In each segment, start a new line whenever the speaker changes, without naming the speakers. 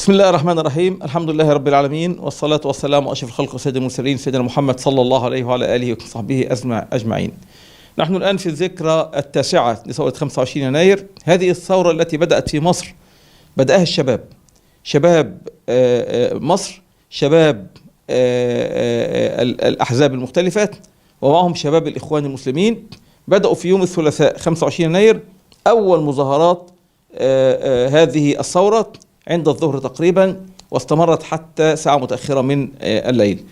بسم الله الرحمن الرحيم. الحمد لله رب العالمين، والصلاة والسلام على أشرف الخلق وسيد المرسلين سيدنا محمد صلى الله عليه وعلى آله وصحبه أجمعين. نحن الآن في الذكرى التاسعة لثورة 25 يناير، هذه الثورة التي بدأت في مصر بدأها الشباب، شباب مصر، شباب الأحزاب المختلفة، ومعهم شباب الإخوان المسلمين. بدأوا في يوم الثلاثاء 25 يناير أول مظاهرات هذه الثورة عند الظهر تقريبا، واستمرت حتى ساعة متأخرة من الليل.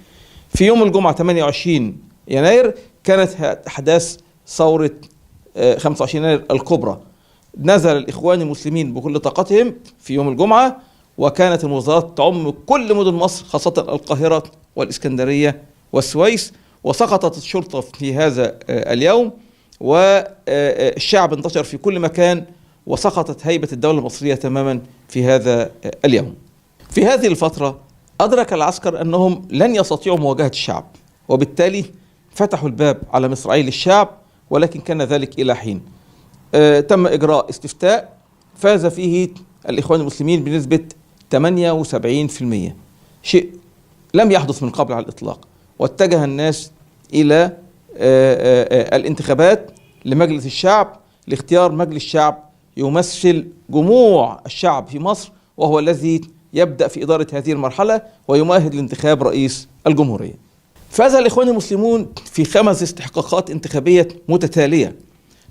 في يوم الجمعة 28 يناير كانت أحداث ثورة 25 يناير الكبرى. نزل الإخوان المسلمين بكل طاقتهم في يوم الجمعة، وكانت المظاهرات تعم كل مدن مصر، خاصة القاهرة والإسكندرية والسويس، وسقطت الشرطة في هذا اليوم، والشعب انتشر في كل مكان، وسقطت هيبة الدولة المصرية تماما في هذا اليوم. في هذه الفترة أدرك العسكر أنهم لن يستطيعوا مواجهة الشعب، وبالتالي فتحوا الباب على مصراعي للشعب، ولكن كان ذلك إلى حين. تم إجراء استفتاء فاز فيه الإخوان المسلمين بنسبة 78%، شيء لم يحدث من قبل على الإطلاق. واتجه الناس إلى الانتخابات لمجلس الشعب، لاختيار مجلس شعب يمثل جموع الشعب في مصر، وهو الذي يبدأ في إدارة هذه المرحلة ويمهد لانتخاب رئيس الجمهورية. فاز الإخوان المسلمون في 5 استحقاقات انتخابية متتالية: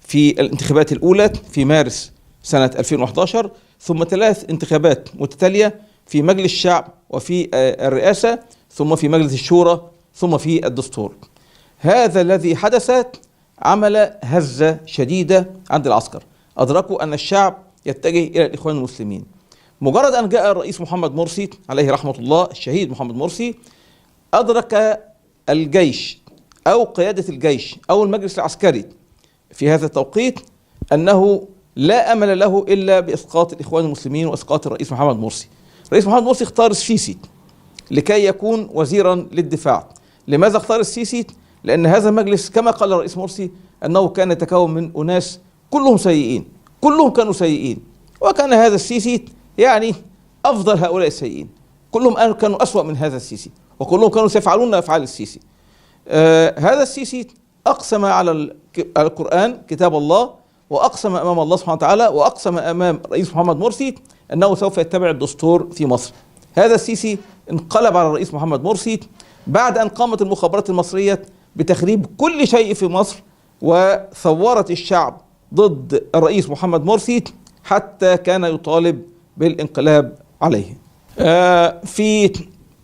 في الانتخابات الأولى في مارس سنة 2011، ثم 3 انتخابات متتالية في مجلس الشعب وفي الرئاسة، ثم في مجلس الشورى، ثم في الدستور. هذا الذي حدث عمل هزة شديدة عند العسكر. أدركوا أن الشعب يتجه إلى الإخوان المسلمين. مجرد أن جاء الرئيس محمد مرسي عليه رحمة الله، الشهيد محمد مرسي، أدرك الجيش أو قيادة الجيش أو المجلس العسكري في هذا التوقيت أنه لا أمل له إلا بإسقاط الإخوان المسلمين وإسقاط الرئيس محمد مرسي. الرئيس محمد مرسي اختار السيسي لكي يكون وزيرا للدفاع. لماذا اختار السيسي؟ لأن هذا المجلس كما قال الرئيس مرسي أنه كان يتكون من أناس كلهم سيئين، كلهم كانوا سيئين، وكان هذا السيسي يعني أفضل هؤلاء السيئين، كلهم كانوا أسوأ من هذا السيسي، وكلهم كانوا سيفعلون أفعال السيسي. هذا السيسي أقسم على القرآن كتاب الله، وأقسم أمام الله سبحانه وتعالى، وأقسم أمام رئيس محمد مرسي أنه سوف يتبع الدستور في مصر. هذا السيسي انقلب على الرئيس محمد مرسي بعد أن قامت المخابرات المصرية بتخريب كل شيء في مصر، وثورت الشعب ضد الرئيس محمد مرسي حتى كان يطالب بالانقلاب عليه. في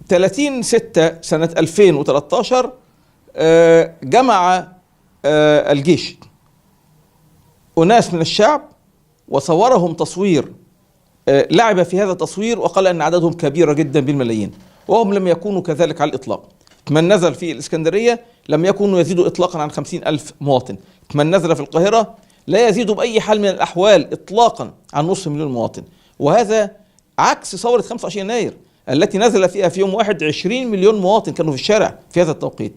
30/6 سنة 2013 جمع الجيش أناس من الشعب وصورهم تصوير، لعب في هذا التصوير وقال أن عددهم كبيرة جدا بالملايين، وهم لم يكونوا كذلك على الإطلاق. من نزل في الإسكندرية لم يكونوا يزيدوا إطلاقا عن 50,000 مواطن. من نزل في القاهرة لا يزيد بأي حال من الأحوال إطلاقا عن 500,000 مواطن. وهذا عكس ثورة 25 يناير التي نزل فيها في يوم واحد 20 مليون مواطن كانوا في الشارع في هذا التوقيت.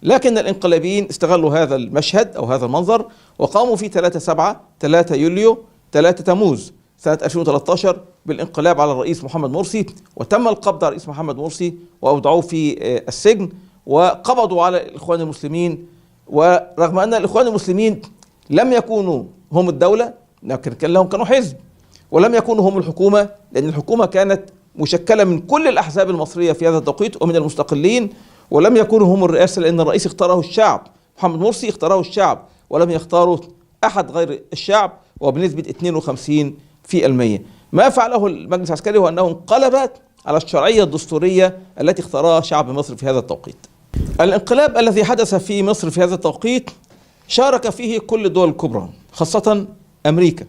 لكن الانقلابيين استغلوا هذا المشهد أو هذا المنظر، وقاموا في 3/7 3 يوليو 3 تموز سنة 2013 بالانقلاب على الرئيس محمد مرسي، وتم القبض على الرئيس محمد مرسي وأودعوه في السجن، وقبضوا على الإخوان المسلمين. ورغم أن الإخوان المسلمين لم يكونوا هم الدولة، لكن كانوا حزب، ولم يكونوا هم الحكومة، لأن الحكومة كانت مشكلة من كل الأحزاب المصرية في هذا التوقيت ومن المستقلين، ولم يكونوا هم الرئاسة، لأن الرئيس اختاره الشعب. محمد مرسي اختاره الشعب ولم يختاروا أحد غير الشعب، وبنسبة 52%. ما فعله المجلس العسكري هو أنه انقلب على الشرعية الدستورية التي اختارها شعب مصر في هذا التوقيت. الانقلاب الذي حدث في مصر في هذا التوقيت شارك فيه كل الدول الكبرى، خاصة أمريكا،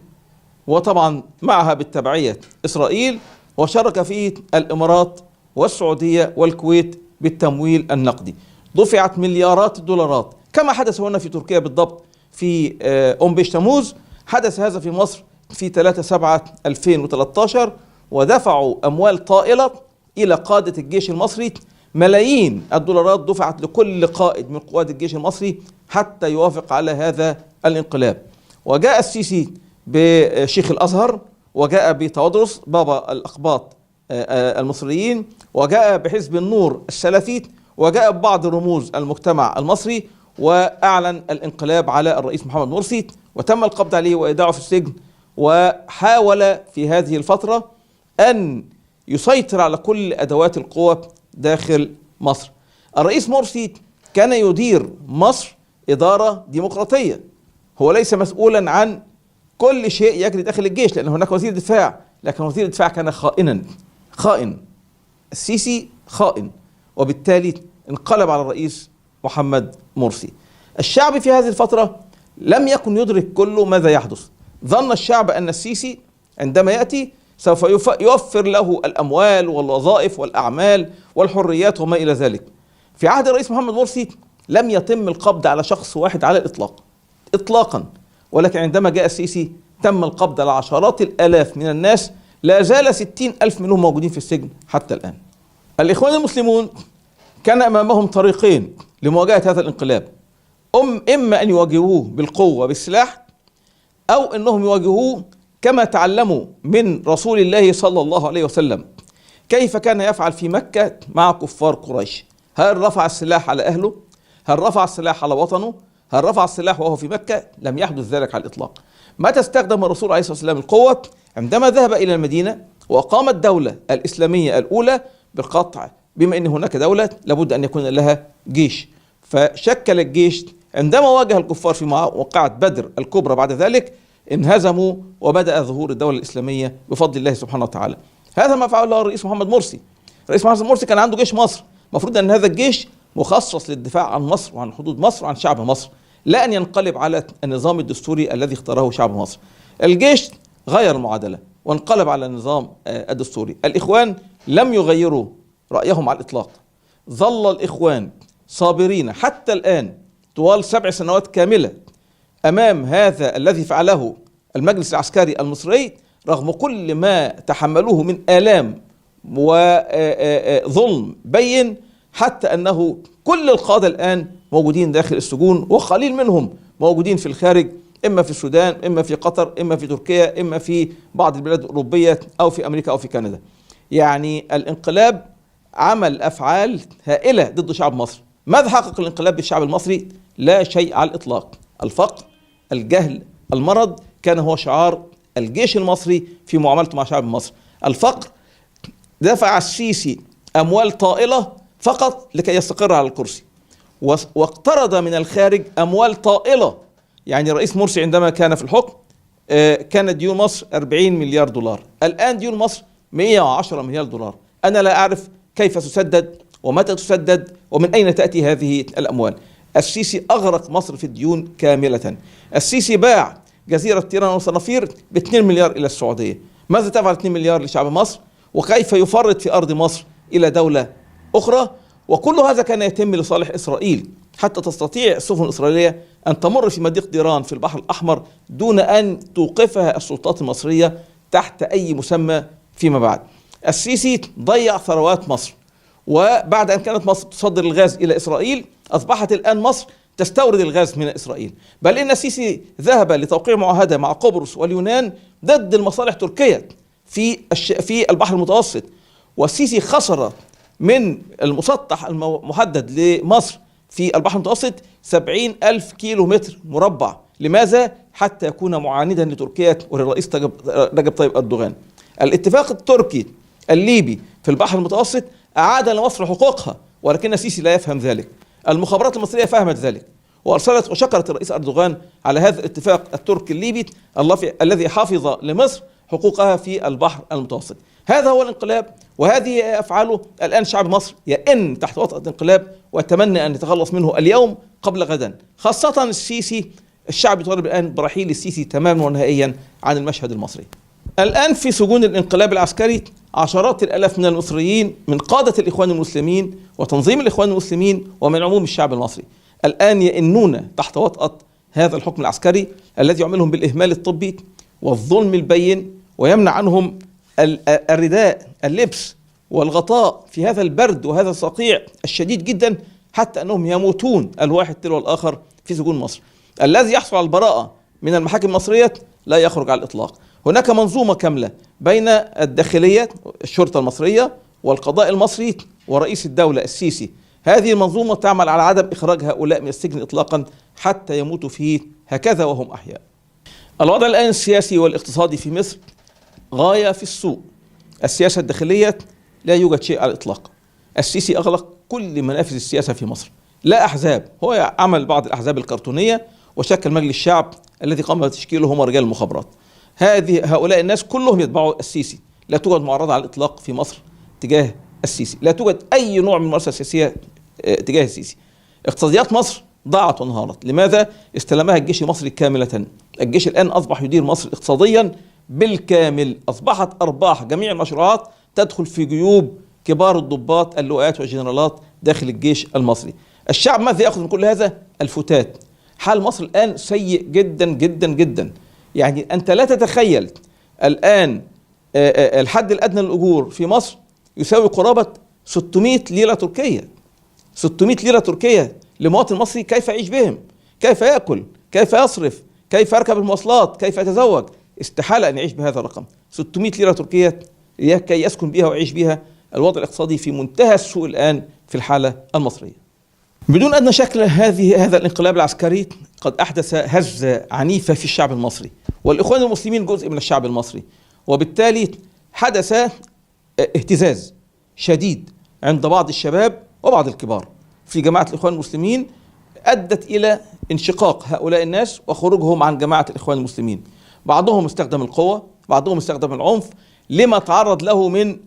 وطبعا معها بالتبعية إسرائيل، وشارك فيه الإمارات والسعودية والكويت بالتمويل النقدي. دفعت مليارات الدولارات كما حدث هنا في تركيا بالضبط في بيش تموز. حدث هذا في مصر في 3/7/2013، ودفعوا أموال طائلة إلى قادة الجيش المصري. ملايين الدولارات دفعت لكل قائد من قواد الجيش المصري حتى يوافق على هذا الانقلاب. وجاء السيسي بشيخ الأزهر، وجاء بتودرس بابا الأقباط المصريين، وجاء بحزب النور السلفي، وجاء ببعض رموز المجتمع المصري، وأعلن الانقلاب على الرئيس محمد مرسي، وتم القبض عليه وإيداعه في السجن. وحاول في هذه الفترة أن يسيطر على كل أدوات القوة داخل مصر. الرئيس مرسي كان يدير مصر إدارة ديمقراطية، هو ليس مسؤولا عن كل شيء يجري داخل الجيش، لأن هناك وزير دفاع، لكن وزير الدفاع كان خائن. السيسي خائن، وبالتالي انقلب على الرئيس محمد مرسي. الشعب في هذه الفترة لم يكن يدرك كل ماذا يحدث. ظن الشعب أن السيسي عندما يأتي سوف يوفر له الأموال والوظائف والأعمال والحريات وما إلى ذلك. في عهد الرئيس محمد مرسي لم يتم القبض على شخص واحد على الإطلاق إطلاقا، ولكن عندما جاء السيسي تم القبض على عشرات الآلاف من الناس، لا زال 60,000 منهم موجودين في السجن حتى الآن. الإخوان المسلمون كان أمامهم طريقين لمواجهة هذا الانقلاب، إما أن يواجهوه بالقوة بالسلاح، أو أنهم يواجهوه كما تعلموا من رسول الله صلى الله عليه وسلم كيف كان يفعل في مكة مع كفار قريش. هل رفع السلاح على أهله؟ هل رفع السلاح على وطنه؟ هل رفع السلاح وهو في مكة؟ لم يحدث ذلك على الإطلاق. متى استخدم الرسول عليه الصلاة والسلام القوة؟ عندما ذهب إلى المدينة وأقام الدولة الإسلامية الأولى بالقطع، بما أن هناك دولة لابد أن يكون لها جيش، فشكل الجيش. عندما واجه الكفار في موقعة بدر الكبرى بعد ذلك انهزموا، وبدأ ظهور الدولة الإسلامية بفضل الله سبحانه وتعالى. هذا ما فعله الرئيس محمد مرسي. الرئيس محمد مرسي كان عنده جيش مصر، المفروض أن هذا الجيش مخصص للدفاع عن مصر وعن حدود مصر وعن شعب مصر، لا أن ينقلب على النظام الدستوري الذي اختاره شعب مصر. الجيش غير المعادلة وانقلب على النظام الدستوري. الإخوان لم يغيروا رأيهم على الإطلاق، ظل الإخوان صابرين حتى الآن طوال 7 سنوات كاملة أمام هذا الذي فعله المجلس العسكري المصري، رغم كل ما تحملوه من آلام وظلم بين، حتى أنه كل القادة الآن موجودين داخل السجون، وقليل منهم موجودين في الخارج، إما في السودان، إما في قطر، إما في تركيا، إما في بعض البلاد الأوروبية، أو في أمريكا، أو في كندا. يعني الانقلاب عمل أفعال هائلة ضد شعب مصر. ماذا حقق الانقلاب بالشعب المصري؟ لا شيء على الإطلاق. الفقر، الجهل، المرض كان هو شعار الجيش المصري في معاملته مع شعب مصر. الفقر، دفع السيسي أموال طائلة فقط لكي يستقر على الكرسي، واقترض من الخارج أموال طائلة. يعني رئيس مرسي عندما كان في الحكم كانت ديون مصر 40 مليار دولار، الآن ديون مصر 110 مليار دولار. أنا لا أعرف كيف تسدد ومتى تسدد ومن أين تأتي هذه الأموال. السيسي أغرق مصر في الديون كاملة. السيسي باع جزيرة تيران وصنافير ب2 مليار إلى السعودية. ماذا تفعل 2 مليار لشعب مصر؟ وكيف يفرط في أرض مصر إلى دولة أخرى؟ وكل هذا كان يتم لصالح إسرائيل، حتى تستطيع السفن الإسرائيلية أن تمر في مضيق ديران في البحر الأحمر دون أن توقفها السلطات المصرية تحت أي مسمى فيما بعد. السيسي ضيع ثروات مصر، وبعد أن كانت مصر تصدر الغاز إلى إسرائيل أصبحت الآن مصر تستورد الغاز من إسرائيل. بل إن السيسي ذهب لتوقيع معاهدة مع قبرص واليونان ضد المصالح التركية في البحر المتوسط، والسيسي خسر من المسطح المحدد لمصر في البحر المتوسط 70,000 كيلو متر مربع. لماذا؟ حتى يكون معاندا لتركيا وللرئيس رجب طيب أردوغان. الاتفاق التركي الليبي في البحر المتوسط أعاد لمصر حقوقها، ولكن السيسي لا يفهم ذلك. المخابرات المصرية فهمت ذلك وأرسلت وشكرت الرئيس أردوغان على هذا الاتفاق التركي الليبي الذي حافظ لمصر حقوقها في البحر المتوسط. هذا هو الانقلاب، وهذه أفعاله. الآن شعب مصر يئن تحت وطأة الانقلاب ويتمنى أن يتخلص منه اليوم قبل غدا، خاصة السيسي. الشعب يطالب الآن برحيل السيسي تماما ونهائيا عن المشهد المصري. الآن في سجون الانقلاب العسكري عشرات الآلاف من المصريين، من قادة الإخوان المسلمين وتنظيم الإخوان المسلمين ومن عموم الشعب المصري، الآن يئنون تحت وطأة هذا الحكم العسكري الذي يعملهم بالإهمال الطبي والظلم البين، ويمنع عنهم الرداء، اللبس والغطاء في هذا البرد وهذا الصقيع الشديد جدا، حتى أنهم يموتون الواحد تلو الآخر في سجون مصر. الذي يحصل على البراءة من المحاكم المصرية لا يخرج على الإطلاق، هناك منظومة كاملة بين الداخلية الشرطة المصرية والقضاء المصري ورئيس الدولة السيسي. هذه المنظومة تعمل على عدم إخراج هؤلاء من السجن إطلاقا حتى يموتوا فيه هكذا وهم أحياء. الوضع الآن السياسي والاقتصادي في مصر غاية في السوء. السياسة الداخلية لا يوجد شيء على الإطلاق. السيسي أغلق كل منافذ السياسة في مصر، لا أحزاب، هو عمل بعض الأحزاب الكرتونية وشكل مجلس الشعب الذي قام بتشكيله هم رجال المخابرات. هؤلاء الناس كلهم يتبعوا السيسي. لا توجد معارضة على الإطلاق في مصر تجاه السيسي، لا توجد أي نوع من الممارسة السياسية تجاه السيسي. اقتصاديات مصر ضاعت وانهارت. لماذا؟ استلمها الجيش المصري كاملة. الجيش الآن أصبح يدير مصر اقتصاديا بالكامل. أصبحت أرباح جميع المشروعات تدخل في جيوب كبار الضباط اللواءات والجنرالات داخل الجيش المصري. الشعب ماذا يأخذ من كل هذا؟ الفتات. حال مصر الآن سيء جدا جدا جدا. يعني أنت لا تتخيل الآن الحد الأدنى للأجور في مصر يساوي قرابة 600 ليرة تركية. 600 ليرة تركية لمواطن مصري، كيف يعيش بهم؟ كيف يأكل؟ كيف يصرف؟ كيف يركب المواصلات؟ كيف يتزوج؟ استحالة أن يعيش بهذا الرقم. 600 ليرة تركية كي يسكن بها ويعيش بها. الوضع الاقتصادي في منتهى السوء الآن في الحالة المصرية. بدون أدنى شك هذا الانقلاب العسكري قد أحدث هزة عنيفة في الشعب المصري، والإخوان المسلمين جزء من الشعب المصري، وبالتالي حدث اهتزاز شديد عند بعض الشباب وبعض الكبار في جماعة الإخوان المسلمين، أدت إلى انشقاق هؤلاء الناس وخروجهم عن جماعة الإخوان المسلمين. بعضهم استخدم القوة، بعضهم استخدم العنف لما تعرض له من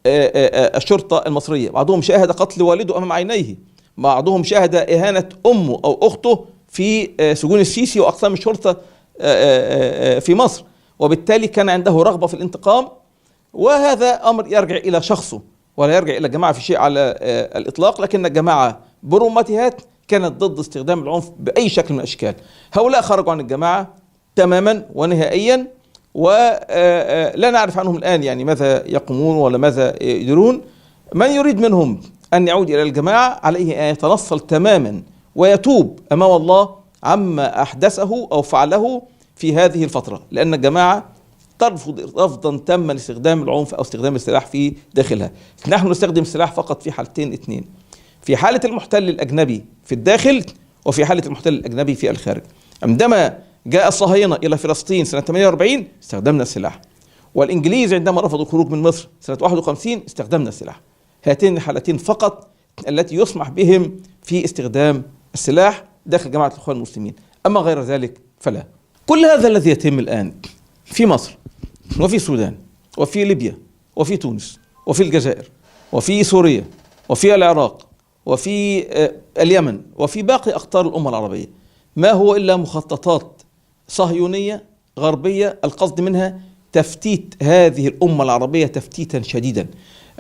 الشرطة المصرية. بعضهم شاهد قتل والده أمام عينيه، بعضهم شاهد إهانة أمه أو أخته في سجون السيسي وأقسام الشرطة في مصر، وبالتالي كان عنده رغبة في الانتقام. وهذا أمر يرجع إلى شخصه ولا يرجع إلى الجماعة في شيء على الإطلاق، لكن الجماعة برمتها كانت ضد استخدام العنف بأي شكل من الأشكال. هؤلاء خرجوا عن الجماعة تماما ونهائيا، ولا نعرف عنهم الآن يعني ماذا يقومون ولا ماذا يديرون. من يريد منهم أن يعود إلى الجماعة عليه أن يتنصل تماما ويتوب أمام الله عما أحدثه أو فعله في هذه الفترة، لأن الجماعة ترفض رفضا تاما استخدام العنف أو استخدام السلاح في داخلها. نحن نستخدم السلاح فقط في حالتين اثنين: في حالة المحتل الأجنبي في الداخل، وفي حالة المحتل الأجنبي في الخارج. عندما جاء الصهاينة إلى فلسطين سنة 48 استخدمنا السلاح، والإنجليز عندما رفضوا الخروج من مصر سنة 51 استخدمنا السلاح. هاتين الحالتين فقط التي يسمح بهم في استخدام السلاح داخل جماعة الإخوان المسلمين، أما غير ذلك فلا. كل هذا الذي يتم الآن في مصر وفي السودان وفي ليبيا وفي تونس وفي الجزائر وفي سوريا وفي العراق وفي اليمن وفي باقي أقطار الأمة العربية ما هو إلا مخططات صهيونية غربية، القصد منها تفتيت هذه الأمة العربية تفتيتا شديدا.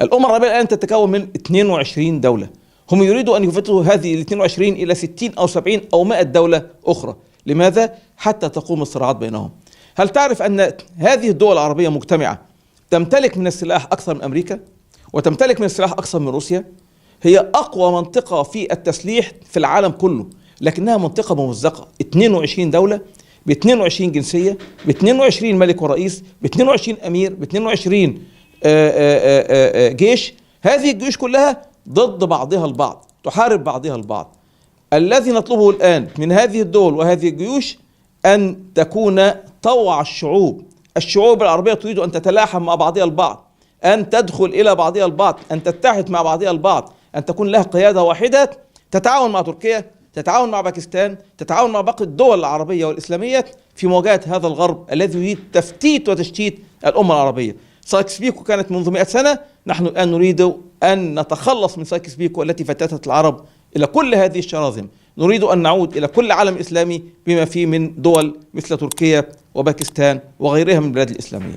الأمة العربية الآن تتكون من 22 دولة، هم يريدوا أن يفتتوا هذه ال 22 إلى 60 أو 70 أو 100 دولة أخرى. لماذا؟ حتى تقوم الصراعات بينهم. هل تعرف أن هذه الدول العربية مجتمعة تمتلك من السلاح أكثر من أمريكا، وتمتلك من السلاح أكثر من روسيا؟ هي أقوى منطقة في التسليح في العالم كله، لكنها منطقة ممزقة. 22 دولة ب 22 جنسية، ب 22 ملك ورئيس، ب 22 أمير، ب 22 جيش. هذه الجيوش كلها ضد بعضها البعض، تحارب بعضها البعض. الذي نطلبه الآن من هذه الدول وهذه الجيوش أن تكون طوع الشعوب العربية تريد أن تتلاحم مع بعضها البعض، أن تدخل إلى بعضها البعض، أن تتحد مع بعضها البعض، أن تكون لها قيادة واحدة تتعاون مع تركيا، تتعاون مع باكستان، تتعاون مع باقي الدول العربية والإسلامية في مواجهة هذا الغرب الذي يريد تفتيت وتشتيت الأمة العربية. سايكس بيكو كانت منذ 100 سنة، نحن الآن نريد أن نتخلص من سايكس بيكو التي فتتت العرب إلى كل هذه الشراذم. نريد أن نعود إلى كل عالم إسلامي بما فيه من دول مثل تركيا وباكستان وغيرها من البلاد الإسلامية.